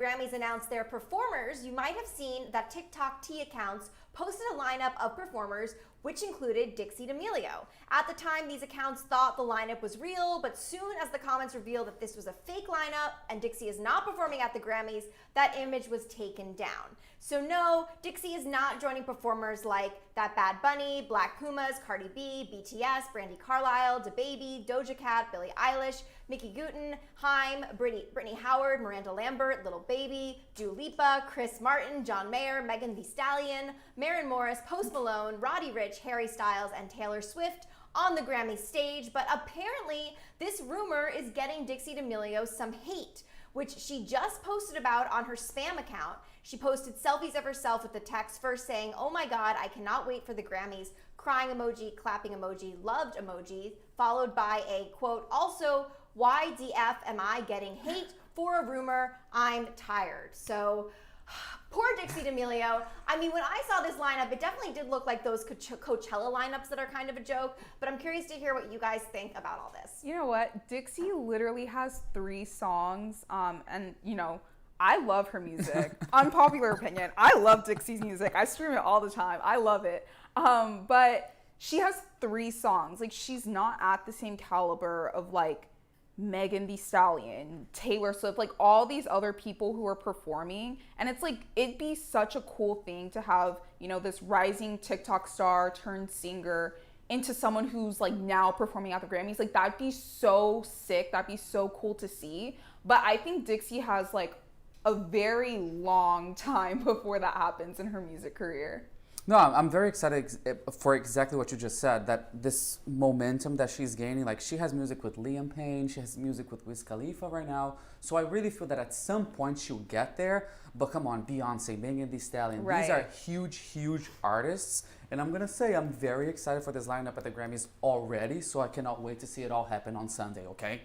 Grammys announced their performers, you might have seen that TikTok T accounts posted a lineup of performers which included Dixie D'Amelio. At the time, these accounts thought the lineup was real, but soon as the comments revealed that this was a fake lineup and Dixie is not performing at the Grammys, that image was taken down. So no, Dixie is not joining performers like that Bad Bunny, Black Pumas, Cardi B, BTS, Brandy Carlisle, DaBaby, Doja Cat, Billie Eilish, Mickey Guyton, Haim, Brittany Howard, Miranda Lambert, Little Baby, Dua Lipa, Chris Martin, John Mayer, Megan Thee Stallion, Maren Morris, Post Malone, Roddy Ricch, Harry Styles, and Taylor Swift on the Grammy stage. But apparently this rumor is getting Dixie D'Amelio some hate, which she just posted about on her spam account. She posted selfies of herself with the text first saying, "Oh my God, I cannot wait for the Grammys," crying emoji, clapping emoji, loved emoji, followed by a quote, "Also, why DF am I getting hate for a rumor? I'm tired." So poor Dixie D'Amelio. I mean, when I saw this lineup, it definitely did look like those Coachella lineups that are kind of a joke, but I'm curious to hear what you guys think about all this. You know what? Dixie literally has 3 songs, and you know, I love her music. Unpopular opinion, I love Dixie's music. I stream it all the time. I love it. But she has 3 songs. Like, she's not at the same caliber of like Megan Thee Stallion, Taylor Swift, like all these other people who are performing. And it's like, it'd be such a cool thing to have, you know, this rising TikTok star turned singer into someone who's like now performing at the Grammys. Like, that'd be so sick. That'd be so cool to see. But I think Dixie has like a very long time before that happens in her music career. No, I'm very excited for exactly what you just said, that this momentum that she's gaining, like she has music with Liam Payne, she has music with Wiz Khalifa right now. So I really feel that at some point she'll get there. But come on, Beyonce, Megan Thee Stallion, right. These are huge, huge artists. And I'm going to say I'm very excited for this lineup at the Grammys already. So I cannot wait to see it all happen on Sunday, okay?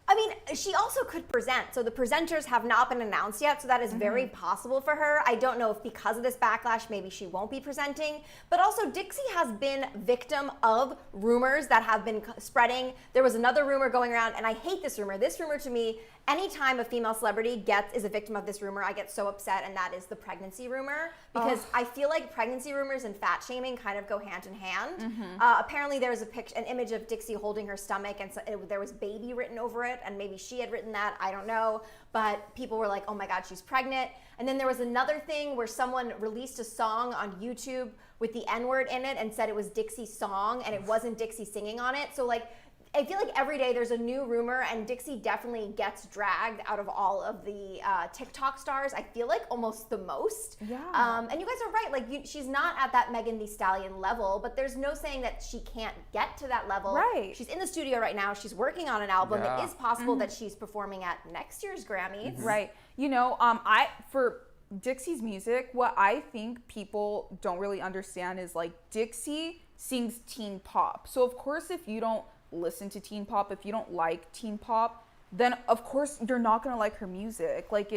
I mean, she also could present. So the presenters have not been announced yet, so that is very possible for her. I don't know if because of this backlash, maybe she won't be presenting. But also, Dixie has been victim of rumors that have been spreading. There was another rumor going around, and I hate this rumor. This rumor, to me, anytime a female celebrity is a victim of this rumor, I get so upset, and that is the pregnancy rumor. Because I feel like pregnancy rumors and fat shaming kind of go hand in hand. Apparently, there was an image of Dixie holding her stomach, and there was baby written over it. And maybe she had written that, I don't know, but people were like, oh my God, she's pregnant. And then there was another thing where someone released a song on YouTube with the N-word in it and said it was Dixie's song and it wasn't Dixie singing on it. So like, I feel like every day there's a new rumor, and Dixie definitely gets dragged out of all of the TikTok stars. I feel like almost the most. Yeah. And you guys are right. Like, she's not at that Megan Thee Stallion level, but there's no saying that she can't get to that level. Right. She's in the studio right now. She's working on an album. Yeah. It is possible that she's performing at next year's Grammys. Right. You know, for Dixie's music, what I think people don't really understand is like Dixie sings teen pop. So of course, if you don't listen to teen pop, if you don't like teen pop, then of course you're not gonna like her music. Like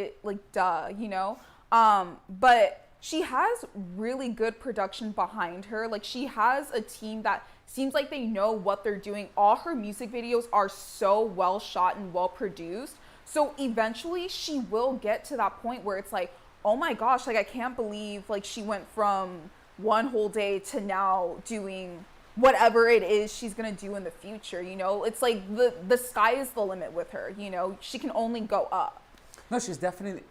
duh, you know. But she has really good production behind her. Like, she has a team that seems like they know what they're doing. All her music videos are so well shot and well produced. So eventually she will get to that point where it's like, oh my gosh, like I can't believe like she went from one whole day to now doing whatever it is she's gonna do in the future. You know, it's like the sky is the limit with her. You know, she can only go up. No, she's definitely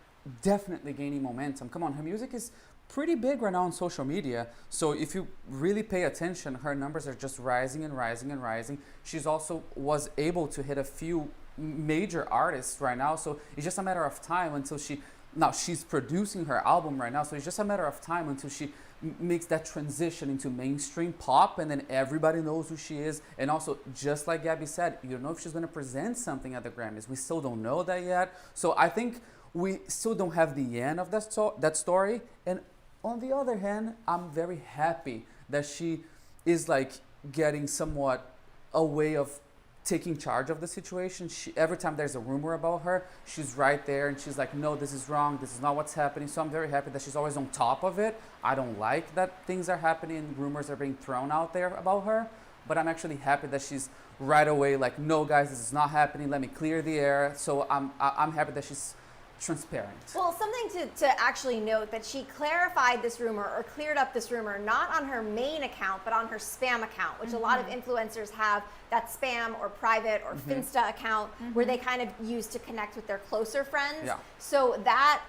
gaining momentum. Come on, her music is pretty big right now on social media. So if you really pay attention, her numbers are just rising and rising and rising. She's also was able to hit a few major artists right now. So it's just a matter of time until she's producing her album right now. So it's just a matter of time until she makes that transition into mainstream pop, and then everybody knows who she is. And also, just like Gabby said, you don't know if she's going to present something at the Grammys. We still don't know that yet. So I think we still don't have the end of that story. And on the other hand, I'm very happy that she is like getting somewhat a way of taking charge of the situation. Every time there's a rumor about her, she's right there and she's like, no, this is wrong, this is not what's happening. So I'm very happy that she's always on top of it. I don't like that things are happening and rumors are being thrown out there about her, but I'm actually happy that she's right away like, no guys, this is not happening, let me clear the air. So I'm happy that she's transparent. Well, something to actually note that she clarified this rumor or cleared up this rumor not on her main account but on her spam account, which a lot of influencers have that spam or private or Finsta account where they kind of use to connect with their closer friends. Yeah. So that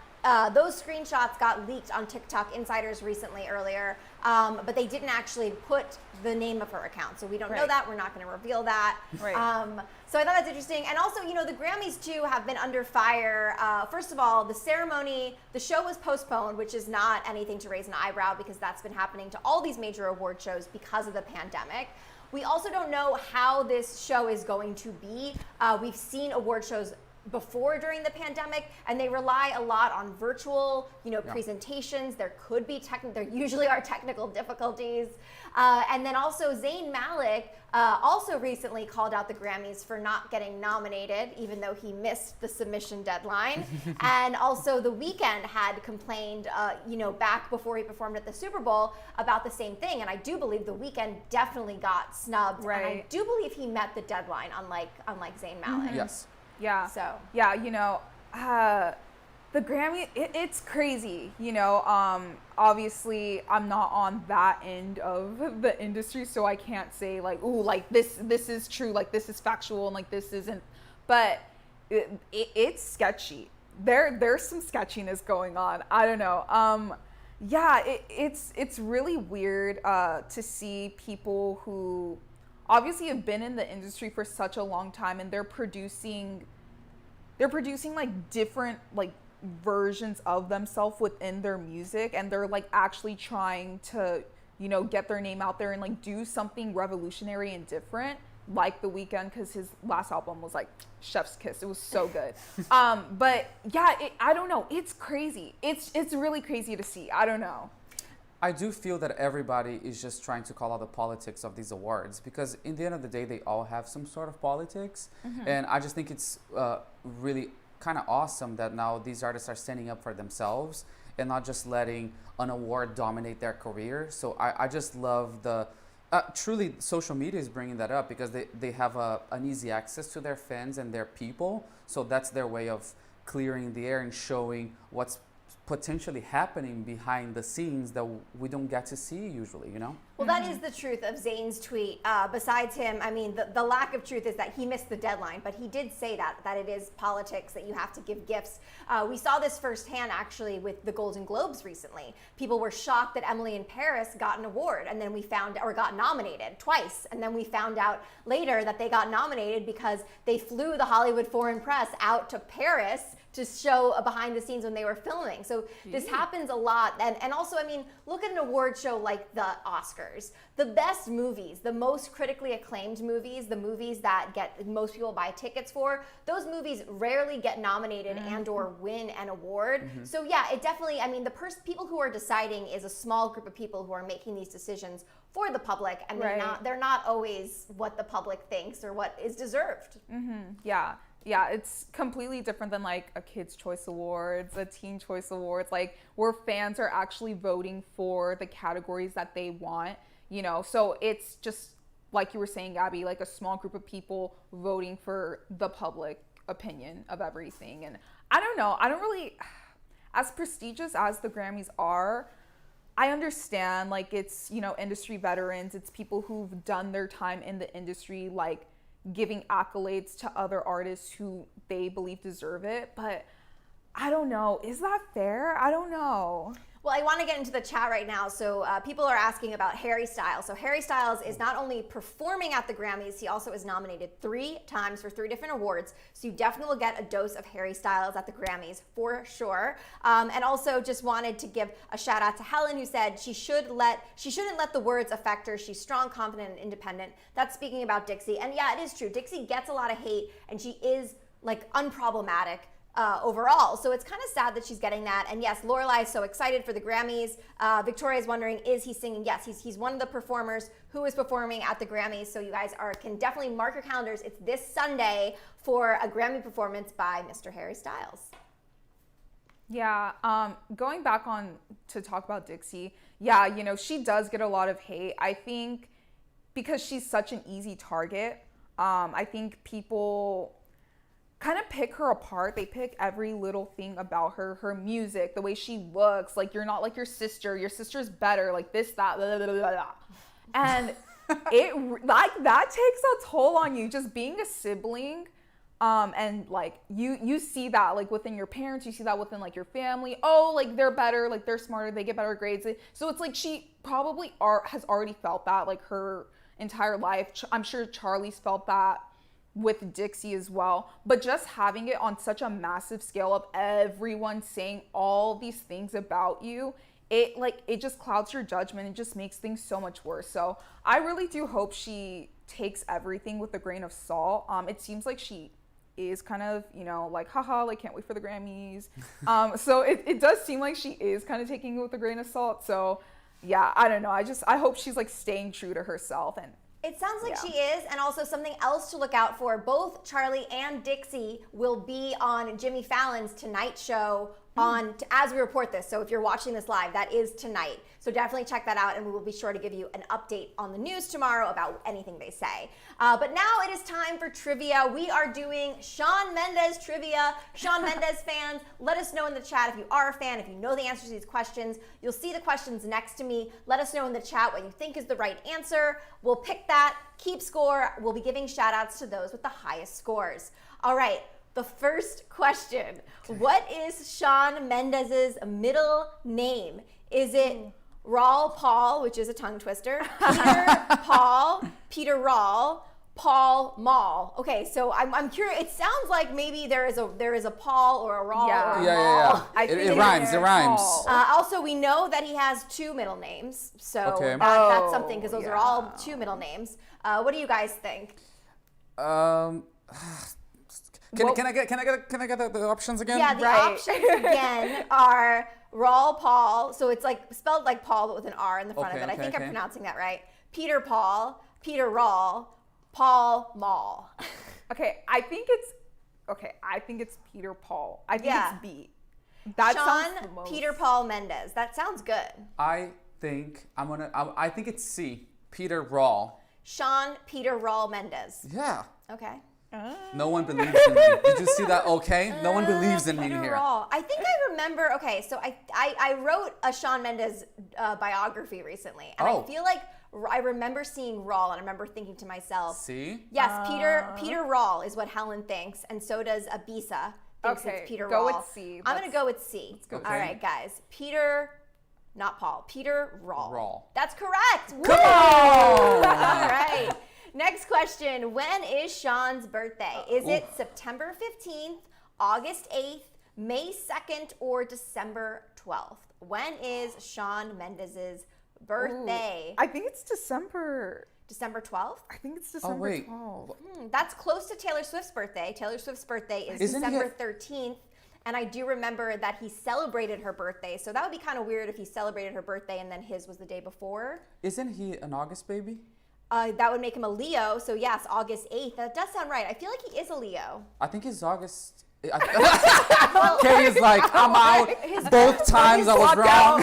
those screenshots got leaked on TikTok Insiders earlier, but they didn't actually put the name of her account. So we don't know that. We're not going to reveal that. Right. So I thought that's interesting. And also, the Grammys too have been under fire. First of all, the show was postponed, which is not anything to raise an eyebrow because that's been happening to all these major award shows because of the pandemic. We also don't know how this show is going to be. We've seen award shows before during the pandemic, and they rely a lot on virtual, presentations. There could be there usually are technical difficulties. And then also Zayn Malik also recently called out the Grammys for not getting nominated, even though he missed the submission deadline. And also The Weeknd had complained, back before he performed at the Super Bowl about the same thing. And I do believe The Weeknd definitely got snubbed. Right. And I do believe he met the deadline, unlike Zayn Malik. Yes. Yeah. So. Yeah, the Grammy, it's crazy, obviously I'm not on that end of the industry, so I can't say like, ooh, like this is true, like this is factual, and like this isn't, but it's sketchy. There's some sketchiness going on. I don't know. It's really weird to see people who obviously have been in the industry for such a long time, and they're producing like different like versions of themselves within their music, and they're like actually trying to get their name out there and like do something revolutionary and different, like The Weeknd, because his last album was like chef's kiss. It was so good. But yeah, I don't know, it's crazy. It's really crazy to see. I don't know. I do feel that everybody is just trying to call out the politics of these awards, because in the end of the day, they all have some sort of politics. And I just think it's really kind of awesome that now these artists are standing up for themselves and not just letting an award dominate their career. So I just love truly social media is bringing that up, because they have an easy access to their fans and their people. So that's their way of clearing the air and showing what's potentially happening behind the scenes that we don't get to see usually, Well, that is the truth of Zayn's tweet. Besides him, I mean, the lack of truth is that he missed the deadline, but he did say that it is politics, that you have to give gifts. We saw this firsthand actually with the Golden Globes recently. People were shocked that Emily in Paris got an award, and then got nominated twice, and then we found out later that they got nominated because they flew the Hollywood foreign press out to Paris to show behind the scenes when they were filming. So this happens a lot. And also, I mean, look at an award show like the Oscars. The best movies, the most critically acclaimed movies, the movies that get most people buy tickets for, those movies rarely get nominated and or win an award. So yeah, it definitely, I mean, people who are deciding is a small group of people who are making these decisions for the public, and they're not always what the public thinks or what is deserved. Yeah, it's completely different than like a Kids' Choice Awards, a Teen Choice Awards, like where fans are actually voting for the categories that they want, So it's just like you were saying, Gabby, like a small group of people voting for the public opinion of everything. And I don't know, I don't really, as prestigious as the Grammys are, I understand like it's, industry veterans, it's people who've done their time in the industry, like giving accolades to other artists who they believe deserve it, but I don't know, is that fair? I don't know. Well, I want to get into the chat right now. So people are asking about Harry Styles. So Harry Styles is not only performing at the Grammys, he also is nominated 3 times for 3 different awards. So you definitely will get a dose of Harry Styles at the Grammys for sure. And also just wanted to give a shout out to Helen, who said she shouldn't let the words affect her. She's strong, confident, and independent. That's speaking about Dixie. And yeah, it is true. Dixie gets a lot of hate, and she is like unproblematic overall. So it's kind of sad that she's getting that. And yes, Lorelai is so excited for the Grammys. Victoria is wondering, is he singing? Yes, he's one of the performers who is performing at the Grammys. So you guys can definitely mark your calendars. It's this Sunday for a Grammy performance by Mr. Harry Styles. Yeah, going back on to talk about Dixie, yeah, she does get a lot of hate. I think because she's such an easy target, I think people kind of pick her apart. They pick every little thing about her music, the way she looks. Like, you're not like your sister. Your sister's better. Like this, that, blah, blah, blah, blah. And it like that takes a toll on you, just being a sibling. And like you see that like within your parents, you see that within like your family. Oh, like they're better, like they're smarter, they get better grades. So it's like she probably has already felt that like her entire life. I'm sure Charlie's felt that with Dixie as well. But just having it on such a massive scale of everyone saying all these things about you, it just clouds your judgment. It just makes things so much worse. So I really do hope she takes everything with a grain of salt. It seems like she is kind of, like, haha, like, can't wait for the Grammys. So it does seem like she is kind of taking it with a grain of salt. So yeah, I don't know. I hope she's like staying true to herself. And it sounds like she is, and also something else to look out for. Both Charlie and Dixie will be on Jimmy Fallon's Tonight Show as we report this. So if you're watching this live, that is tonight. So definitely check that out, and we will be sure to give you an update on the news tomorrow about anything they say. But now it is time for trivia. We are doing Shawn Mendes trivia. Shawn Mendes fans, let us know in the chat if you are a fan, if you know the answers to these questions. You'll see the questions next to me. Let us know in the chat what you think is the right answer. We'll pick that, keep score. We'll be giving shout outs to those with the highest scores. All right. The first question, what is Shawn Mendes' middle name? Is it Raul Paul, which is a tongue twister, Peter Paul, Peter Raul, Paul Mall? Okay, so I'm curious. It sounds like maybe there is a Paul or a Raul or a Mall. It rhymes. It rhymes. Also, we know that he has two middle names, so that's something, because those are all two middle names. What do you guys think? Can I get the options again? Yeah, the options again are Raul Paul, so it's like spelled like Paul but with an R in the front of it. I think I'm pronouncing that right. Peter Paul, Peter Raul, Paul Mall. I think it's Peter Paul. I think it's B. That Shawn sounds the most. Peter Paul Mendes. That sounds good. I think it's C. Peter Raul. Shawn Peter Raul Mendes. Yeah. Okay. No one believes in me. Did you see that? Okay. No one believes in me Peter here. Raul. I think I remember. Okay, so I wrote a Shawn Mendes biography recently, and I feel like I remember seeing Raul, and I remember thinking to myself, See? Yes, Peter Raul is what Helen thinks, and so does Abisa. Thinks it's Peter go Raul. with C. I'm gonna go with C. Let's go. Okay. All right, guys. Not Paul. Peter Raul. Raul. That's correct. Come Woo! on! All right. Next question. When is Shawn's birthday? Is it September 15th, August 8th, May 2nd, or December 12th? When is Shawn Mendes' birthday? I think it's December. December 12th? I think it's December 12th. That's close to Taylor Swift's birthday. Taylor Swift's birthday is Isn't December 13th. And I do remember that he celebrated her birthday. So that would be kind of weird if he celebrated her birthday and then his was the day before. Isn't he an August baby? That would make him a Leo. So yes, August 8th. That does sound right. I feel like he is a Leo. I think it's August. Kay is like, I'm out. Both times I was wrong.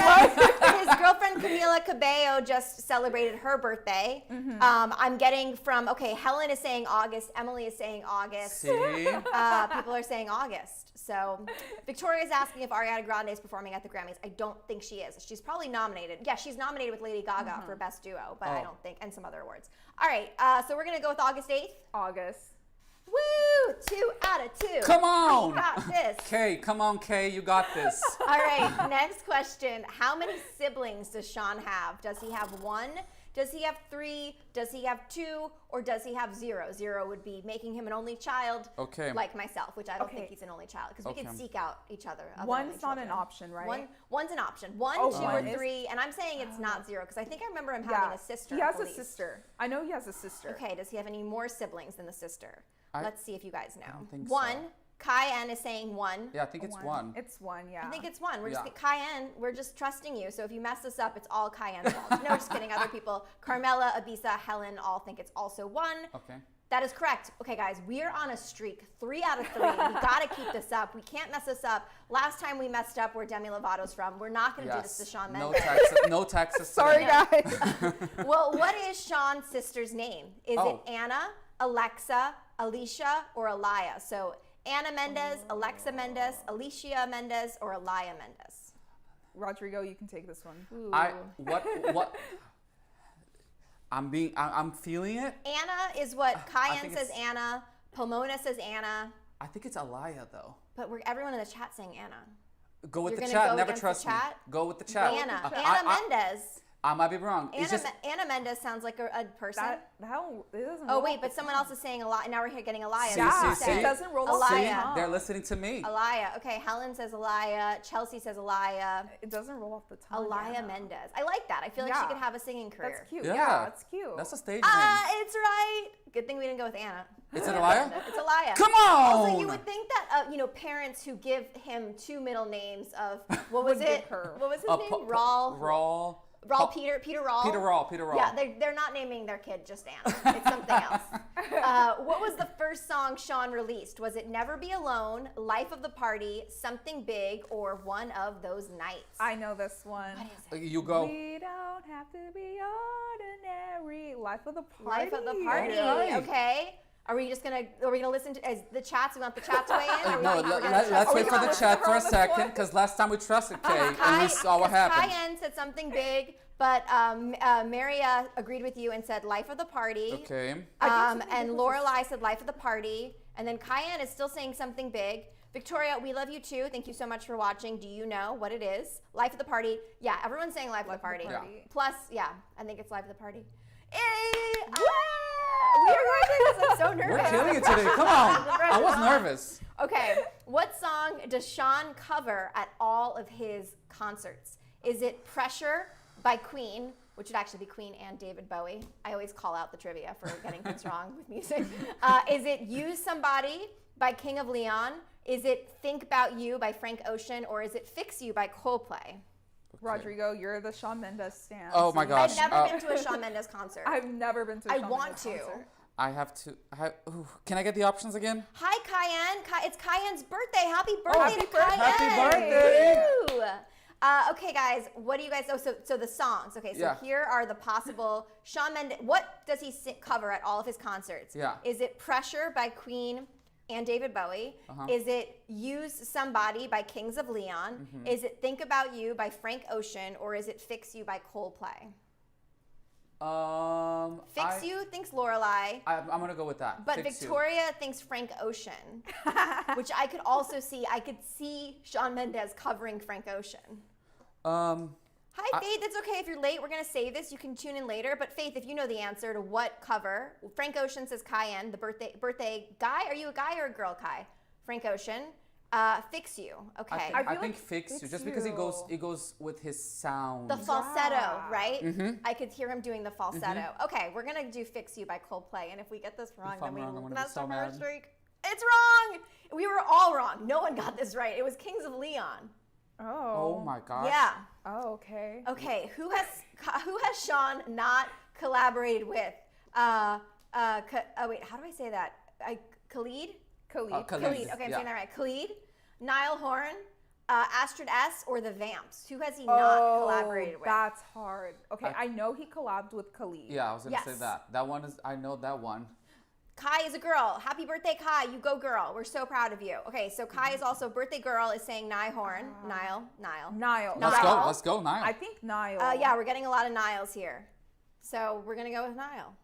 His girlfriend Camila Cabello just celebrated her birthday. I'm getting from, Helen is saying August. Emily is saying August. See? People are saying August. So Victoria's asking if Ariana Grande is performing at the Grammys. I don't think she is. She's probably nominated. Yeah, she's nominated with Lady Gaga for Best Duo, but I don't think, and some other awards. All right, so we're going to go with August 8th. August. Woo! 2 out of 2. Come on! We got this. Kay, come on, Kay, you got this. All right, next question. How many siblings does Shawn have? Does he have 1? Does he have 3? Does he have 2? Or does he have 0? 0 would be making him an only child, like myself, which I don't think he's an only child, because we can seek out each other. One's not an option, right? One's an option. 1, 2, or 3, and I'm saying it's not 0, because I think I remember him having a sister. He has a sister. I know he has a sister. Okay, does he have any more siblings than the sister? Let's see if you guys know. I don't think 1. so. Cayenne is saying 1. Yeah, I think it's 1. It's 1, yeah. I think it's 1. We're just Cayenne. We're just trusting you. So if you mess this up, it's all Cayenne's fault. No, just kidding. Other people, Carmela, Abisa, Helen, all think it's also 1. Okay. That is correct. Okay, guys, we are on a streak. 3 out of 3. We gotta keep this up. We can't mess this up. Last time we messed up where Demi Lovato's from. We're not gonna do this to Shawn Mendes. No Texas. Sorry, guys. Well, what is Shawn's sister's name? Is it Anna, Alexa, Alicia, or Aliyah? So Anna Mendes, Alexa Mendes, Alicia Mendes, or Alaya Mendes? Rodrigo, you can take this one. Ooh. What? I'm feeling it. Anna is what Cayenne think says. it's- Anna. Pomona says Anna. I think it's Alaya though. But everyone in the chat saying Anna. Go with You're the gonna chat. go Never against trust the me. chat? Go with the chat. Anna. I Mendes. might be wrong. It's just Anna Mendes sounds like a person. It doesn't Oh roll wait, off but the someone tongue. else is saying Alaya. Now we're getting Alaya. See, Yeah, see, it see? doesn't roll off Alaya. the See, tongue. they're listening to me. Alaya. Okay, Helen says Alaya. Chelsea says Alaya. It doesn't roll off the tongue. Alaya Anna. Mendes. I like that. I feel like she Yeah. could have a singing career. That's cute. Yeah. Yeah, that's cute. That's a stage name. It's right. Good thing we didn't go with Anna. Is it Alaya? It's Alaya. Come on! Also, you would think that parents who give him two middle names of what was Would it? give her. What was his name? Rawl. Peter Rawl. Peter Rawl. Yeah, they're not naming their kid just Anna. It's something else. What was the first song Shawn released? Was it Never Be Alone, Life of the Party, Something Big, or One of Those Nights? I know this one. What is it? You go. We don't have to be ordinary. Life of the party. Life of the Party. Alright. Okay. Are we gonna listen to the chats? We want the chat to weigh in? Or No, we're gonna let's trust- wait for the honest chat with for her a on this second, one? because last time we trusted Kay and we saw what happened. Cayenne said Something Big, but Maria agreed with you and said Life of the Party. Okay. And Lorelai said Life of the Party. And then Cayenne is still saying Something Big. Victoria, we love you too. Thank you so much for watching. Do you know what it is? Life of the Party. Yeah, everyone's saying Life of the Party. Yeah. Plus, yeah, I think it's Life of the Party. We are going to this. I'm so nervous. We're killing it today. Come on. I was nervous. Okay, what song does Shawn cover at all of his concerts? Is it Pressure by Queen, which would actually be Queen and David Bowie? I always call out the trivia for getting things wrong with music. Is it Use Somebody by King of Leon? Is it Think About You by Frank Ocean? Or is it Fix You by Coldplay? Rodrigo, you're the Shawn Mendes stan. Oh my gosh. I've never been to a Shawn Mendes concert. I've never been to a I Shawn want Mendes to. concert. I have to. Can I get the options again? Hi, Cayenne. It's Cayenne's birthday. Happy birthday Oh, happy to birthday. Cayenne. Happy birthday. Woo. Okay, guys, what do you guys? So the songs. Okay, so Yeah. here are the possible Shawn Mendes. What does he cover at all of his concerts? Yeah. Is it Pressure by Queen and David Bowie? Is it Use Somebody by Kings of Leon? Is it Think About You by Frank Ocean? Or is it Fix You by Coldplay? Fix You thinks Lorelai. I'm gonna go with that. But Fix You. Victoria thinks Frank Ocean, which I could also see. I could see Shawn Mendes covering Frank Ocean. Hi, Faith. It's okay if you're late. We're going to save this. You can tune in later. But Faith, if you know the answer to what cover, Frank Ocean says Cayenne, the birthday guy. Are you a guy or a girl, Kai? Frank Ocean. Fix You. Okay. I feel think like Fix You, Fix just because You. it goes with his sound. The falsetto, Yeah. right? I could hear him doing the falsetto. Okay, we're going to do Fix You by Coldplay. And if we get this wrong, If then I'm we wrong, I'm gonna be messed so up our mad. streak. It's wrong. We were all wrong. No one got this right. It was Kings of Leon. Oh my gosh. Yeah. Oh, okay. Okay, who has Shawn not collaborated with? Wait, how do I say that? Khalid? Khalid. Khalid. Khalid. Okay, I'm Yeah. saying that right. Khalid, Niall Horan, Astrid S, or the Vamps? Who has he not collaborated with? That's hard. Okay, I know he collabed with Khalid. Yeah, I was gonna say Yes. that. That one is. I know that one. Kai is a girl. Happy birthday, Kai. You go, girl. We're so proud of you. Okay, so Kai is also birthday girl is saying Niall Horan. Niall. Niall. Niall. Let's go, Niall. I think Niall. Yeah, we're getting a lot of Niles here. So we're going to go with Niall.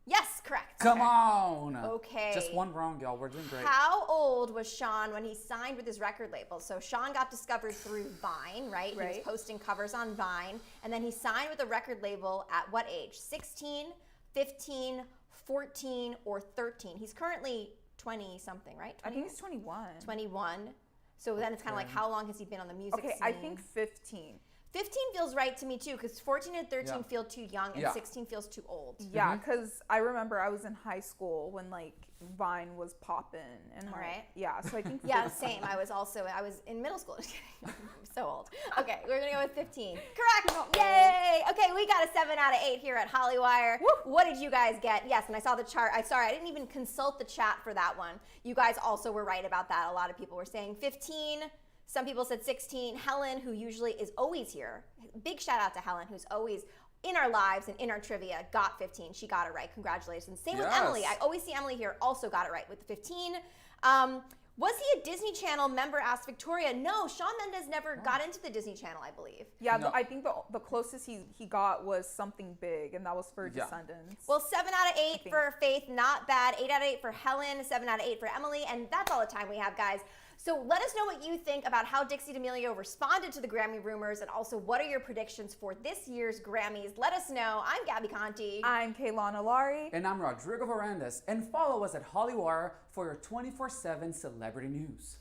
Yes, correct. Come on. Okay. Just one wrong, y'all. We're doing great. How old was Shawn when he signed with his record label? So Shawn got discovered through Vine, right? He was Right. posting covers on Vine. And then he signed with a record label at what age? 16, 15, 14, or 13? He's currently 20-something, right? I think he's 21. 21. So then it's kind of like, how long has he been on the music Okay, scene? I think 15. 15 feels right to me too, because 14 and 13 Yeah. feel too young, and Yeah. 16 feels too old. Yeah, because I remember I was in high school when like Vine was popping, and like, Alright. yeah, so I think Yeah, same. I was in middle school. Just kidding. I'm so old. Okay, we're gonna go with 15. Correct. Yay. Okay, we got a 7 out of 8 here at Hollywire. What did you guys get? Yes, and I saw the chart. I didn't even consult the chat for that one. You guys also were right about that. A lot of people were saying 15. Some people said 16. Helen, who usually is always here. Big shout out to Helen, who's always in our lives and in our trivia got 15. She got it right. Congratulations. Same with Yes. Emily. I always see Emily here, also got it right with the 15. Was he a Disney Channel member, asked Victoria. No, Shawn Mendes never got into the Disney Channel, I believe. Yeah, No. I think the closest he got was Something Big, and that was for Descendants. Well, 7 out of 8 think. for Faith, not bad. 8 out of 8 for Helen, 7 out of 8 for Emily, and that's all the time we have, guys. So let us know what you think about how Dixie D'Amelio responded to the Grammy rumors, and also what are your predictions for this year's Grammys? Let us know. I'm Gabby Conti. I'm Kaylana Lari. And I'm Rodrigo Varandas. And follow us at Hollywire for your 24/7 celebrity news.